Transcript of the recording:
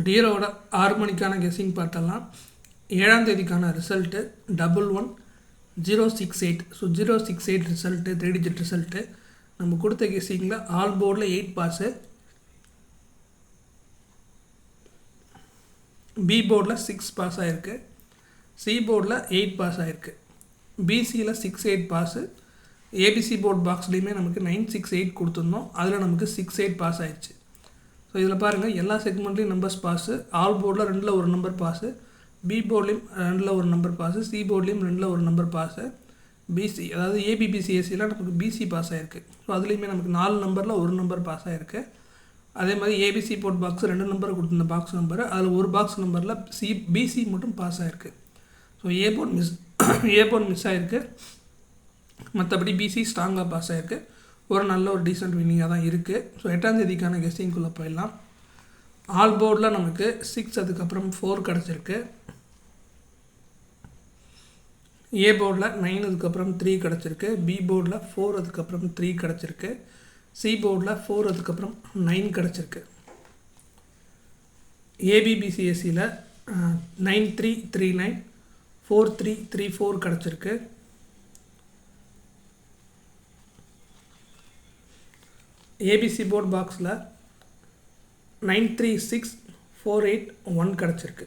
டியரோட 6 மணிக்கான கெஸ்ஸிங் பார்த்தலாம். 7ஆம் தேதிக்கான result 11068. So 068 result, 3 digit result. நம்ம கொடுத்த கெஸ்ஸிங்கில் ஆல் போர்டில் 8 பாஸு, பி போர்டில் 6 பாஸ் ஆகிருக்கு, சி போர்டில் 8 பாஸ் ஆகிருக்கு, பிசியில் 6-8 பாஸு, ஏபிசி போர்ட் பாக்ஸ்லேயுமே நமக்கு 968 கொடுத்துருந்தோம். அதில் நமக்கு 6-8 பாஸ் ஆகிடுச்சு. ஸோ இதில் பாருங்கள், எல்லா செக்மெண்ட்லேயும் நம்பர்ஸ் பாஸு. ஆல் போர்டில் 2ல் ஒரு நம்பர் பாஸு, பி போர்ட்லேயும் 2ல் ஒரு நம்பர் பாஸு, சி போர்ட்லேயும் 2ல் ஒரு நம்பர் பாஸு, பிசி அதாவது ஏபிபிசிஎஸ்சியில் நமக்கு பிசி பாஸ் ஆகிருக்கு. ஸோ அதுலேயுமே நமக்கு 4 நம்பரில் ஒரு நம்பர் பாஸ் ஆகிருக்கு. அதே மாதிரி ஏபிசி போர்ட் பாக்ஸ் 2 நம்பர் கொடுத்துருந்த பாக்ஸ் நம்பர், அதில் ஒரு பாக்ஸ் நம்பரில் பிசி மட்டும் பாஸ் ஆகிருக்கு. ஸோ ஏ போர்ட் மிஸ் ஆகிருக்கு, மற்றபடி பிசி ஸ்ட்ராங்காக பாஸ் ஆகிருக்கு. ஒரு நல்ல ஒரு டீசென்ட் வின்னிங்காக தான் இருக்குது. ஸோ 8ஆம் தேதிக்கான கெஸ்டிங்குள்ளே போயிடலாம். ஆல் போர்டில் நமக்கு 6, அதுக்கப்புறம் 4 கிடச்சிருக்கு. ஏ போர்டில் 9, அதுக்கப்புறம் 3 கிடச்சிருக்கு. பி போர்டில் 4, அதுக்கப்புறம் 3 கிடச்சிருக்கு. சி போர்டில் 4, அதுக்கப்புறம் 9 கிடச்சிருக்கு. ஏபிபிசிஎஸ்சியில் 9339, 4334 கிடச்சிருக்கு. ஏபிசி போர்ட் பாக்ஸில் 936481 கிடச்சிருக்கு.